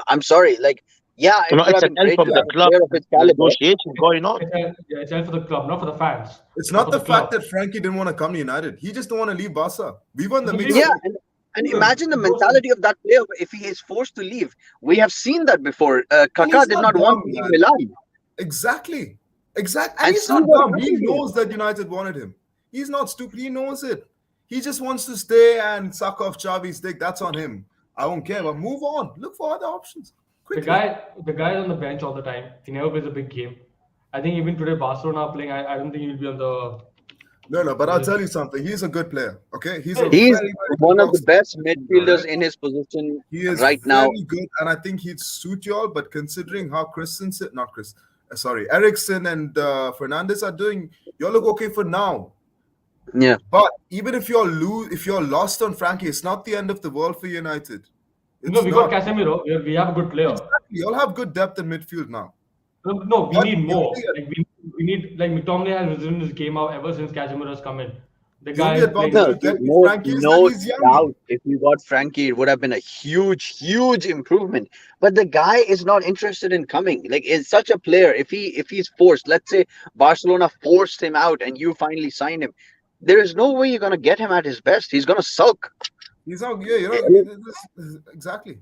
I'm sorry. Like, yeah, You it know, would it's have an been L great from to the have a club, player of his the caliber. negotiation going on. It's hell for the club, not for the fans. It's Not not for the the fact club. that Frankie didn't want to come to United. He just didn't want to leave Barca. We were in the So mix leave Yeah, him. too. and Leave him. imagine the Ghost him. mentality of that player if he is forced to leave. We have seen that before. And Kaká he's did not not want dumb, to leave man. Milan, Exactly. Exactly. And and he's see not what dumb. He happened to him. knows that United wanted him. He's not stupid. He knows it. He just wants to stay and suck off Xavi's dick. That's on him. I don't care. But move on. Look for other options quickly. The guy is on the bench all the time. He never plays a big game. I think even today Barcelona are playing. I don't think he'll be on the. No, no, but On I'll the tell you something. He's a good player. Okay, he's a hey, He's very, very good one of the box to box best midfielder. All midfielders right, in his position he is right now. very good, and I think he'd suit y'all. But considering how Christensen, not Chris, sorry, Ericsson and Fernandez are doing, y'all look okay for now. Yeah. But even if you're lost on Frankie, it's not the end of the world for United. no, It's we got not. Casemiro. We have a good player. Exactly. You'll have good depth in midfield now. No, no, we But need the more. only Like we need like McTominay has resumed his game out ever since Casemiro has come in. The the guy only is playing advantage No, you like get with no, Frankie is that no he's young. doubt. If you got Frankie, it would have been a huge, huge improvement. But the guy is not interested in coming. Like, is such a player. If he's forced, let's say Barcelona forced him out, and you finally signed him, there is no way you're gonna get him at his best. He's gonna sulk. He's not. Yeah, I mean, exactly.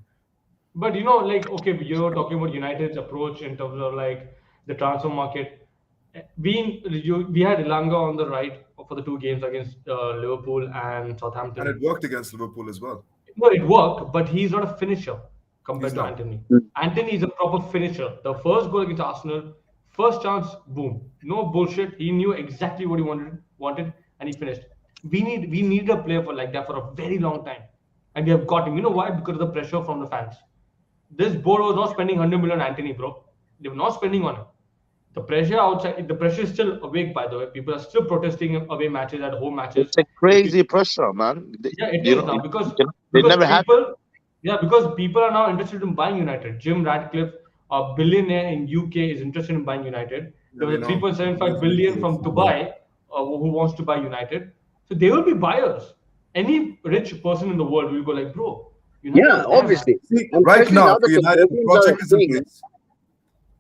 But like okay, you're talking about United's approach in terms of like the transfer market. We had Ilanga on the right for the two games against Liverpool and And it Southampton. worked against Liverpool as well. No, it worked, but he's not a finisher He's compared to not. Anthony. Anthony is a proper finisher. The first goal against Arsenal, first chance, boom. No bullshit. He knew exactly what he wanted, and he finished. We need a player for like that for a very long time, and we have got him. You know why? Because of the pressure from the fans. This board was not spending 100 million on Anthony, bro. They were not spending on him. The pressure outside, the pressure is still awake, by the way. People are still protesting away matches, at home matches. It's a If you crazy pressure, man. yeah, it You is know, now because they because never had. people yeah because people are now interested in buying United. Jim Ratcliffe, a billionaire in UK, is interested in buying United. Yeah, There we was a know. He 3.75 lives in billion the from cave. Dubai who wants to buy United. So they will be buyers. Any rich person in the world will go like, bro, United yeah, is there, man. obviously, See, and right especially now now that for the United, the Europeans are project is in saying, place.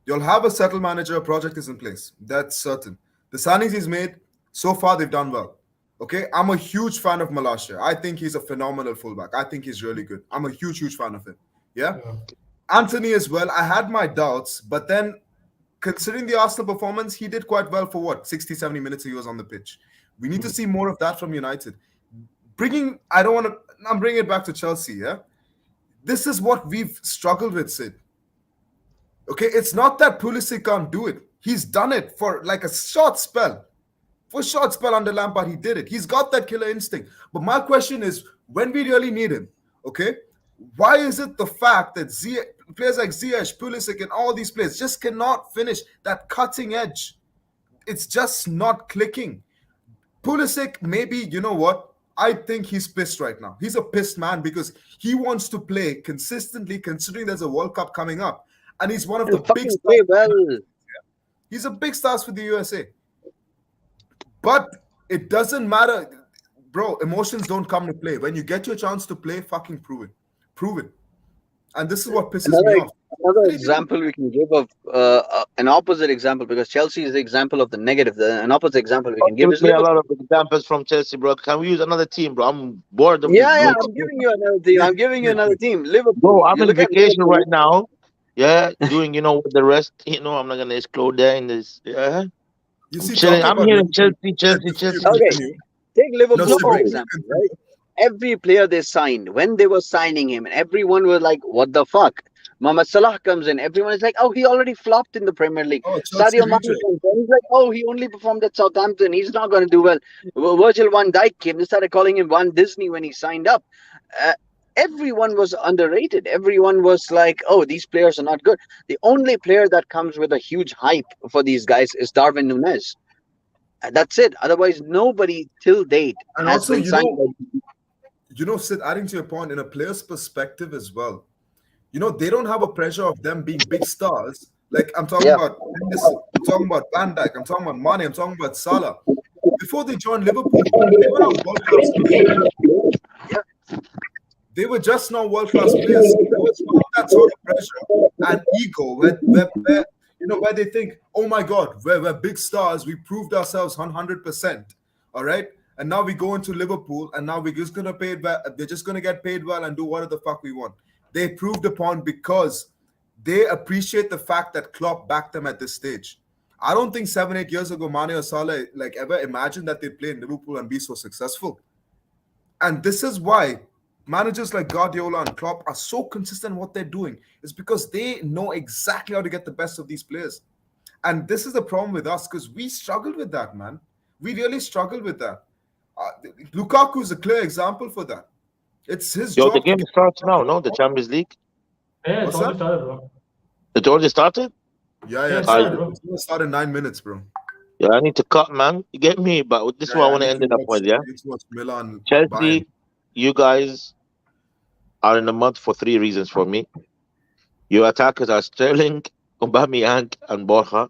You'll have a settled manager, a project is in place. That's certain. The signings he's made, so far they've done well. Okay, I'm a huge fan of Malaysia. I think he's a phenomenal fullback. I think he's really good. I'm a huge, huge fan of him. Yeah. Yeah. Anthony as well. I had my doubts, but then considering the Arsenal performance, he did quite well for what 60, 70 minutes he was on the pitch. We need to see more of that from United. I don't want to, I'm bringing it back to Chelsea. Yeah. This is what we've struggled with, Sid. Okay, it's not that Pulisic can't do it. He's done it for like a short spell. For a short spell under Lampard, he did it. He's got that killer instinct. But my question is, when we really need him, Okay, why is it the fact that players like Ziyech, Pulisic, and all these players just cannot finish that cutting edge? It's just not clicking. Pulisic, maybe, you know what? I think he's pissed right now. He's a pissed man because he wants to play consistently, considering there's a World Cup coming up, and he's one of the And big fucking play stars. well. He's a big stars for the USA. But it doesn't matter, bro. Emotions don't come to play. When you get your chance to play, fucking prove it. Prove it. And this is what pisses me Another off. another Really do. example we can give of an opposite example, because Chelsea is the example of the negative. An opposite example we can give Give is me a lot Liverpool. of examples from Chelsea, bro. Can we use another team, bro? I'm bored of this Yeah, blue. I'm giving you another team. Wait, I'm giving you wait, another wait. team. Bro, Liverpool. I'm You on look at vacation Liverpool. right now. Yeah, doing with the rest. I'm not gonna explode there in this. Yeah, You I'm see, chilling. talking I'm about hearing Liverpool, Chelsea, Sid, Chelsea, before you Chelsea. Okay, continue. take No, Liverpool Sid, for No, before you example, continue. right? Every player they signed, when they were signing him, and everyone was like, "What the fuck?" Mohamed Salah comes in, everyone is like, "Oh, he already flopped in the Premier League." Oh, Chelsea Sadio Mane reject. comes in, he's like, "Oh, he only performed at Southampton. He's not going to do well." Virgil van Dijk came. They started calling him Van Disney when he signed up. Uh, Everyone was underrated. Everyone was like, "Oh, these players are not good." The only player that comes with a huge hype for these guys is Darwin Núñez. That's it. Otherwise, nobody till date And has also, been signed. Sid, adding to your point, in a player's perspective as well, they don't have a pressure of them being big stars. Like I'm talking Yeah. about Henderson, I'm talking about Van Dijk, I'm talking about Mane, I'm talking about Salah. Before they joined Liverpool, they were not world-class players. They were just not world-class players. So there was not that sort of pressure and ego where they think, oh my God, we're big stars. We proved ourselves 100%. All right. And now we go into Liverpool and now we're just gonna pay it well. They're just gonna get paid well and do whatever the fuck we want. They proved upon because they appreciate the fact that Klopp backed them at this stage. I don't think 7, 8 years ago, Mane or Salah like ever imagined that they'd play in Liverpool and be so successful. And this is why managers like Guardiola and Klopp are so consistent in what they're doing. It's because they know exactly how to get the best of these players. And this is the problem with us because we struggle with that, man. We really struggle with that. Lukaku is a clear example for that. It's his yo, the job to game get. starts now. No, the Champions League. Yeah, it's What's that? already started, bro. It already started. Yeah, Yeah, it it I started, started. bro. It's gonna start in 9 minutes, bro. Yeah, I need to cut, man. You get me? But this is Yeah, what I yeah. I want to need end to it up watch. with. Yeah, I need to watch Milan Bayern. Chelsea. You guys are in the mud for three reasons for me. Your attackers are Sterling, Aubameyang, and Borja.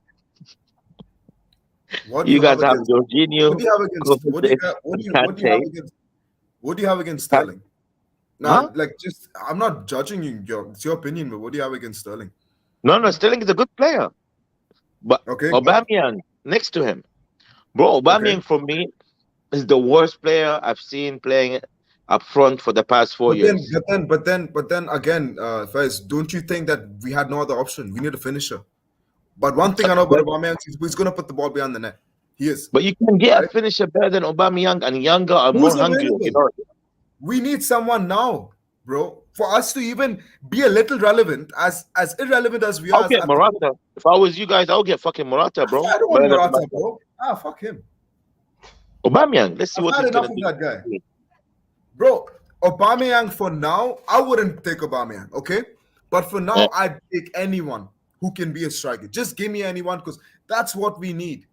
What do You you have guys have against? What Jorginho, do you have against? What do you Kovacic, have? What and do you? What do you have Kante. against? What do you have against Sterling? Huh? Now, like, just I'm not judging you. It's your opinion, but what do you have against Sterling? No, Sterling is a good player, but Okay, but Aubameyang next to him, bro. okay, Aubameyang for me is the worst player I've seen playing up front for the past four but then, years. but then again, Faiz, don't you think that we had no other option? We need a finisher. But one thing I know about But, Aubameyang is he's going to put the ball behind the net. He is, but you can get a right? finisher better than Aubameyang and younger and more Who's hungry. available? We need someone now, bro, for us to even be a little relevant, as irrelevant as we I'll are get at the moment. Morata. If I was you guys, I'll get fucking Morata, bro. I don't want Better than Morata, bro. Fuck him. Aubameyang. Let's see I've what had he's enough gonna of do. that guy. Bro, Aubameyang for now, I wouldn't take Aubameyang, okay? But for Yeah. now, I'd take anyone who can be a striker. Just give me anyone because that's what we need.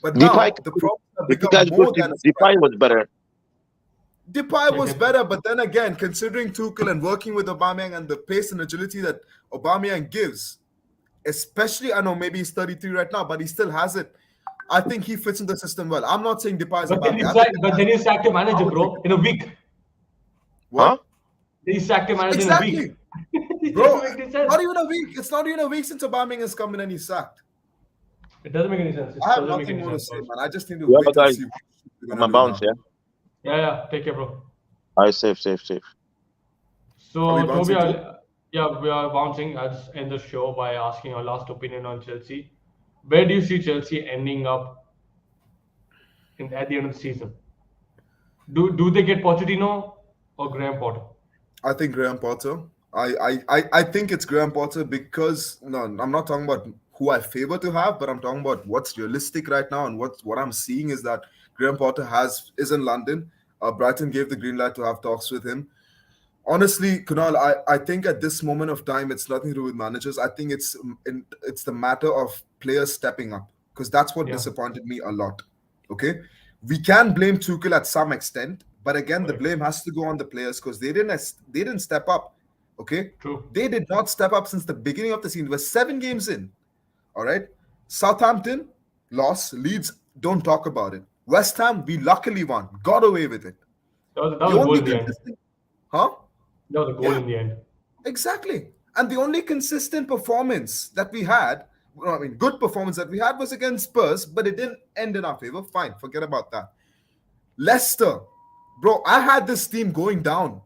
But Depay, now the problem have if you become guys go more to than a Depay striker. was better. Depay was Okay. better, but then again, considering Tuchel and working with Aubameyang and the pace and agility that Aubameyang gives, especially I know maybe he's 33 right now, but he still has it. I think he fits in the system well. I'm not saying Depay is a But then bad you guy. I sack, think but then you sacked your I manager, would take bro, him. in a week. Huh? What? Then you sacked your manager in a week. Exactly. It Bro, doesn't make any sense. not even a week. It's not even a week since Aubameyang has come in and he's sacked. It doesn't make any sense. It I have doesn't make nothing any more to sense, say, bro. man. I just need to Yeah, wait but and guys, see what we're I'm gonna a do bounce, now. yeah. Yeah, take care, bro. Alright, safe. Are we So, Toby, bouncing too? yeah, we are bouncing. Let's end the show by asking our last opinion on Chelsea. Where do you see Chelsea ending up at the end of the season? Do they get Pochettino or Graham Potter? I think Graham Potter. I think it's Graham Potter because no, I'm not talking about who I favor to have, but I'm talking about what's realistic right now and what I'm seeing is that Graham Potter is in London. Brighton gave the green light to have talks with him. Honestly, Kunal, I think at this moment of time, it's nothing to do with managers. I think it's the matter of players stepping up because that's what Yeah, disappointed me a lot. Okay, we can blame Tuchel at some extent, but again, the right. blame has to go on the players because they didn't step up. Okay, True. they did not step up since the beginning of the season. We're 7 games in. All right, Southampton lost. Leeds, don't talk about it. West Ham, we luckily won, got away with it. That The was a goal only in the end. consistent, huh? That was a goal Yeah, in the end. exactly. And the only consistent performance that we had, well, I mean, good performance that we had was against Spurs, but it didn't end in our favor. Fine, forget about that. Leicester, bro, I had this team going down.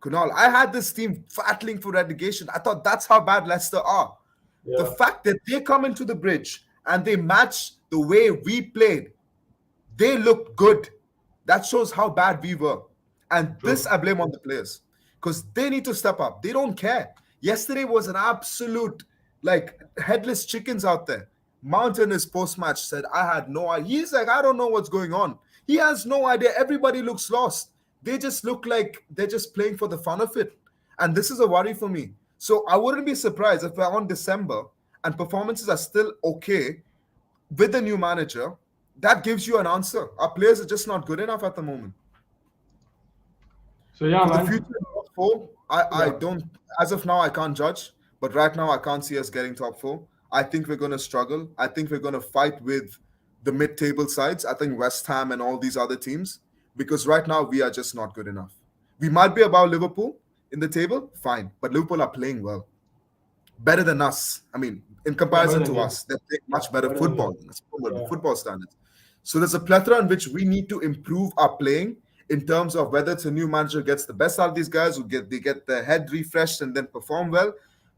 Kunal, I had this team battling for relegation. I thought that's how bad Leicester are. The Yeah, fact that they come into the bridge and they match the way we played, they looked good. That shows how bad we were. And this true. I blame on the players because they need to step up. They don't care. Yesterday was an absolute like headless chickens out there. Mount in his post match said, I had no idea. He's like, I don't know what's going on. He has no idea. Everybody looks lost. They just look like they're just playing for the fun of it. And this is a worry for me. So I wouldn't be surprised if we're on December and performances are still okay with the new manager. That gives you an answer. Our players are just not good enough at the moment. So yeah, For the man. future top four, I Yeah. don't, as of now, I can't judge. But right now, I can't see us getting top four. I think we're going to struggle. I think we're going to fight with the mid table sides. I think West Ham and all these other teams, because right now, we are just not good enough. We might be above Liverpool in the table, fine. But Liverpool are playing well, better than us. I mean, in Yeah, better comparison than to you. us, they're playing Yeah, much better better than football. you. That's Yeah. football standards. So there's a plethora in which we need to improve our playing in terms of whether it's a new manager gets the best out of these guys who get their head refreshed and then perform well.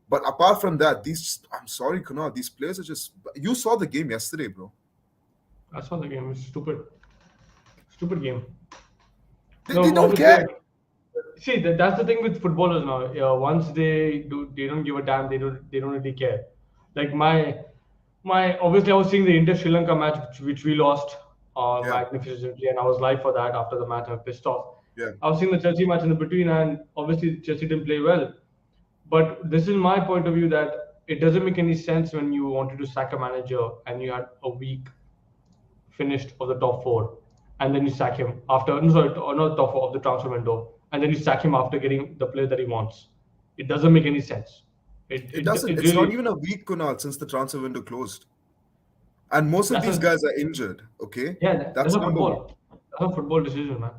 But apart from that, these I'm sorry, Kunal, these players are just you saw the game yesterday, bro. I saw the game. It's stupid. Stupid game. They No, don't obviously, care. like, see that's the thing with footballers now. Once they don't give a damn. They don't really care. Like my obviously I was seeing the Inter Sri Lanka match which we lost Yeah, magnificently, and I was live for that. After the match, I was pissed off. yeah. I was seeing the Chelsea match in the between, and obviously Chelsea didn't play well. But this is my point of view that it doesn't make any sense when you wanted to sack a manager and you had a week finished of the top four, and then you sack him after no sorry not top four of the transfer window, and then you sack him after getting the player that he wants. It doesn't make any sense. It It it, doesn't. it It's not really even a week, Kunal, since the transfer window closed. And most of that's these a guys are injured. Okay. yeah that's That's a number one. football. That's a football decision, man.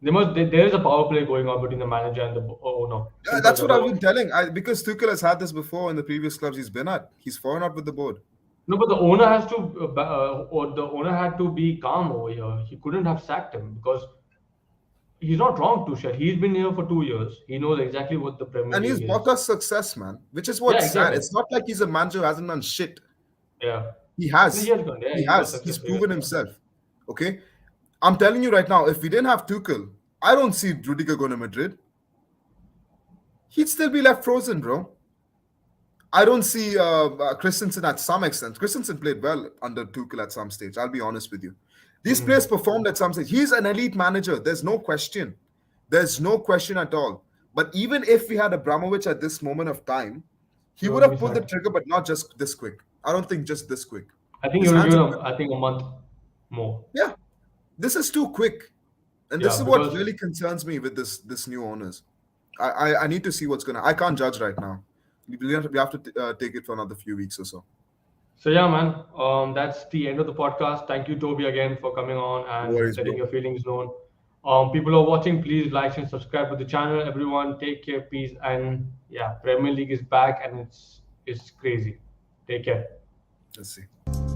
There is a power play going on between the manager and the owner. Yeah, Simple as that's that. what I've been telling. Because Tuchel has had this before in the previous clubs he's been at. He's fallen out with the board. No, but the owner has to, or the owner had to be calm over here. He couldn't have sacked him because he's not wrong, Tuchel. He's been here for 2 years. He knows exactly what the Premier And he's League brought is. us success, man, which is Yeah, what's sad. exactly. It's not like he's a manager who hasn't done shit. Yeah. He No, has. he has gone. Yeah, He he got has. He's success. He has proven gone. himself. Okay. I'm telling you right now, if we didn't have Tuchel, I don't see Rudiger going to Madrid. He'd still be left frozen, bro. I don't see Christensen at some extent. Christensen played well under Tuchel at some stage. I'll be honest with you. These players Mm. performed at some stage. He's an elite manager. There's no question. There's no question at all. But even if we had Abramovich at this moment of time, He he would would be have pulled the sacked. trigger, but not just this quick. I don't think just this quick. I think he His would have hands given are him, I think, a month more. yeah. This is too quick, and this Yeah, is what because really concerns me with this new owners. I need to see what's gonna. I can't judge right now. We have to take it for another few weeks or so. so yeah, man. That's the end of the podcast. Thank you, Toby, again for coming on No and worries, letting bro. your feelings known. People who are watching, please like and subscribe to the channel. Everyone, take care, peace, and yeah, Premier League is back and it's crazy. Take care. Let's see.